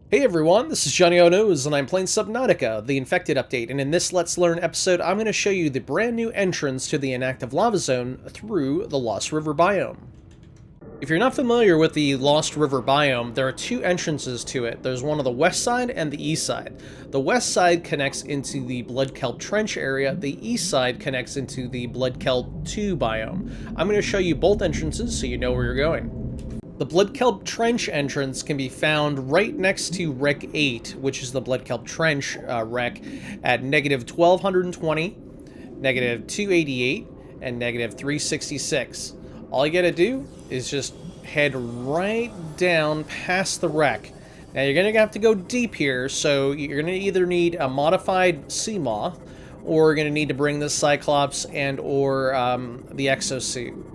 Hey everyone, this is Johnnyonoes, and I'm playing Subnautica, the Infected update, and in this Let's Learn episode, I'm going to show you the brand new entrance to the Inactive Lava Zone through the Lost River biome. If you're not familiar with the Lost River biome, there are two entrances to it. There's one on the west side and the east side. The west side connects into the Blood Kelp Trench area, the east side connects into the Blood Kelp 2 biome. I'm going to show you both entrances so you know where you're going. The Blood Kelp Trench entrance can be found right next to Rec 8, which is the Blood Kelp Trench rec, at negative 1220, negative 288, and negative 366. All you gotta do is just head right down past the wreck. Now you're gonna have to go deep here, so you're gonna either need a modified sea moth, or you're gonna need to bring the Cyclops and or the exosuit.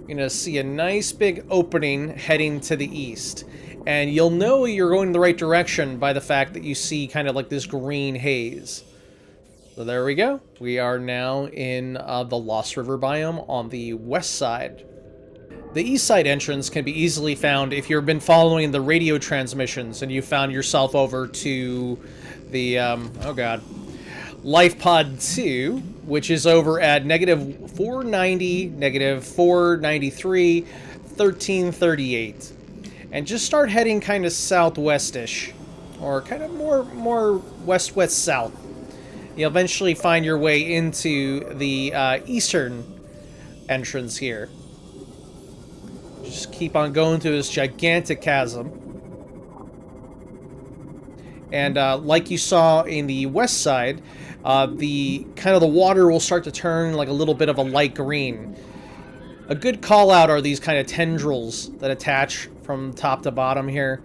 You're going to see a nice big opening heading to the east. And you'll know you're going in the right direction by the fact that you see kind of like this green haze. So there we go. We are now in the Lost River biome on the west side. The east side entrance can be easily found if you've been following the radio transmissions and you found yourself over to the, oh god, Life Pod 2, which is over at negative 490, negative 493, 1338. And just start heading kind of southwestish, or kind of more west-west-south. You'll eventually find your way into the eastern entrance here. Just keep on going through this gigantic chasm. And like you saw in the west side, the water will start to turn like a little bit of a light green. A good call out are these kind of tendrils that attach from top to bottom here.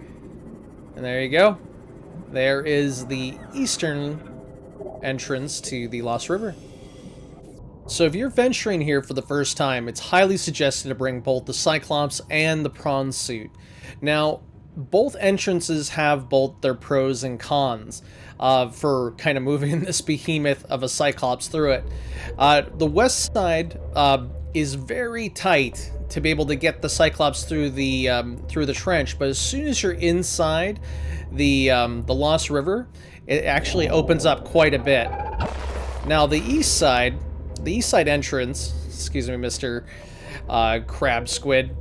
And there you go. There is the eastern entrance to the Lost River. So if you're venturing here for the first time, it's highly suggested to bring both the Cyclops and the prawn suit. Now, both entrances have both their pros and cons for kind of moving this behemoth of a Cyclops through it. The west side is very tight to be able to get the Cyclops through the trench, but as soon as you're inside the Lost River, it actually opens up quite a bit. Now the east side entrance, excuse me, Mr. Crab Squid.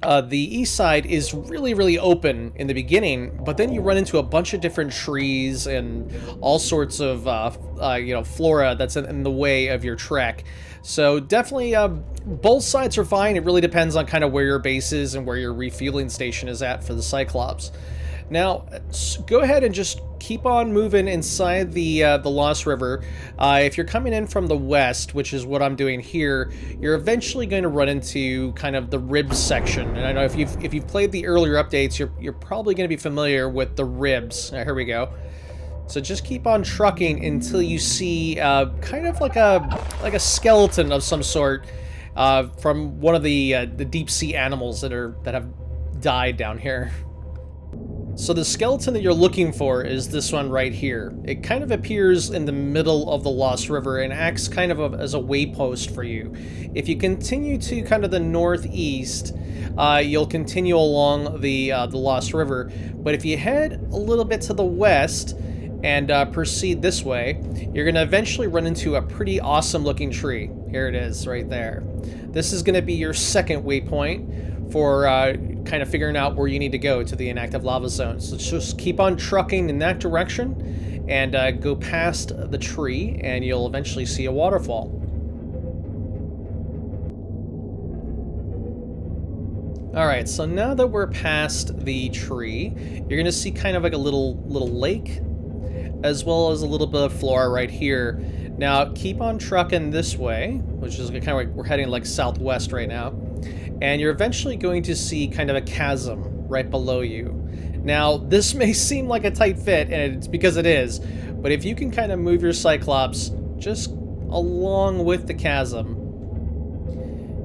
The east side is really open in the beginning, but then you run into a bunch of different trees and all sorts of flora that's in the way of your trek. So definitely both sides are fine. It really depends on kind of where your base is and where your refueling station is at for the Cyclops. Now, go ahead and just keep on moving inside the Lost River. If you're coming in from the west, which is what I'm doing here, you're eventually going to run into kind of the ribs section. And I know if you've played the earlier updates, you're probably going to be familiar with the ribs. Here we go. So just keep on trucking until you see kind of like a skeleton of some sort from one of the deep sea animals that have died down here. So the skeleton that you're looking for is this one right here. It kind of appears in the middle of the Lost River and acts kind of as a waypost for you. If you continue to kind of the northeast, you'll continue along the Lost River. But if you head a little bit to the west and proceed this way, you're going to eventually run into a pretty awesome looking tree. Here it is right there. This is going to be your second waypoint for kind of figuring out where you need to go to the Inactive Lava Zone. So just keep on trucking in that direction and go past the tree and you'll eventually see a waterfall. Alright, so now that we're past the tree, you're going to see kind of like a little lake, as well as a little bit of flora right here. Now keep on trucking this way, which is kind of like we're heading like southwest right now. And you're eventually going to see kind of a chasm right below you. Now, this may seem like a tight fit, and it's because it is, but if you can kind of move your Cyclops just along with the chasm,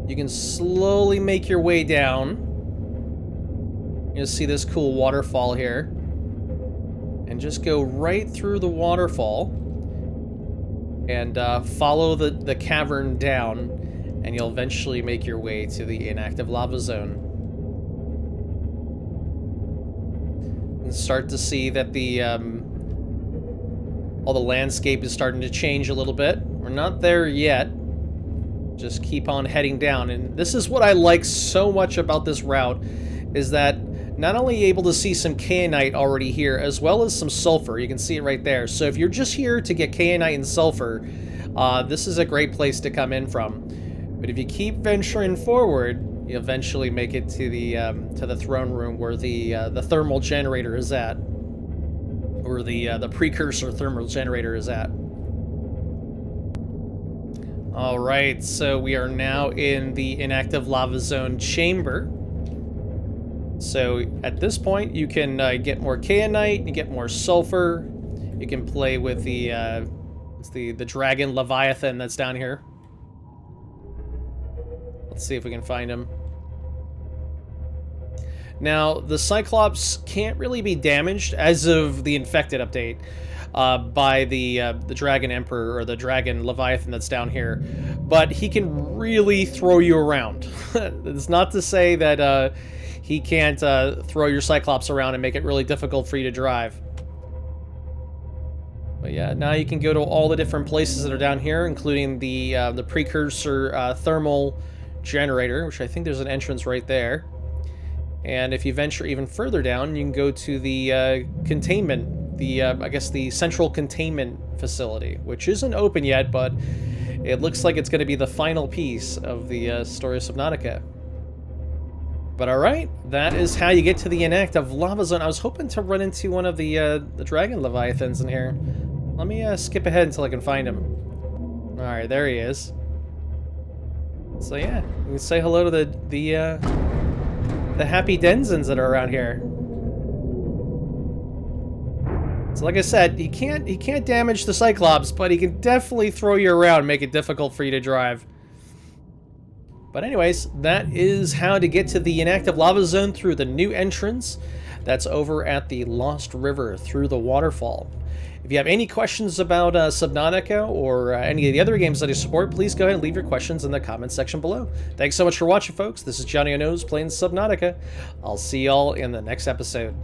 you can slowly make your way down. You'll see this cool waterfall here. And just go right through the waterfall. and follow the cavern down, and you'll eventually make your way to the inactive lava zone. And start to see that all the landscape is starting to change a little bit. We're not there yet. Just keep on heading down. And this is what I like so much about this route, is that not only able to see some kyanite already here, as well as some sulfur. You can see it right there. So if you're just here to get kyanite and sulfur, this is a great place to come in from. But if you keep venturing forward, you eventually make it to the throne room where the thermal generator is at, or the precursor thermal generator is at. All right, so we are now in the inactive lava zone chamber. So at this point, you can get more kyanite, you get more sulfur. You can play with the dragon leviathan that's down here. Let's see if we can find him. Now, the Cyclops can't really be damaged as of the infected update by the Dragon Emperor or the Dragon Leviathan that's down here, but he can really throw you around. It's not to say that he can't throw your Cyclops around and make it really difficult for you to drive. But yeah, now you can go to all the different places that are down here, including the precursor thermal generator, which I think there's an entrance right there. And if you venture even further down, you can go to the containment, I guess the central containment facility, which isn't open yet, but it looks like it's going to be the final piece of the story of Subnautica. But alright, that is how you get to the inactive lava zone. I was hoping to run into one of the dragon leviathans in here. Let me skip ahead until I can find him. Alright, there he is. So yeah, you can say hello to the happy denizens that are around here. So like I said, he can't damage the Cyclops, but he can definitely throw you around, make it difficult for you to drive. But anyways, that is how to get to the inactive lava zone through the new entrance. That's over at the Lost River through the waterfall. If you have any questions about Subnautica or any of the other games that I support, please go ahead and leave your questions in the comments section below. Thanks so much for watching, folks. This is Johnnyonoes playing Subnautica. I'll see y'all in the next episode.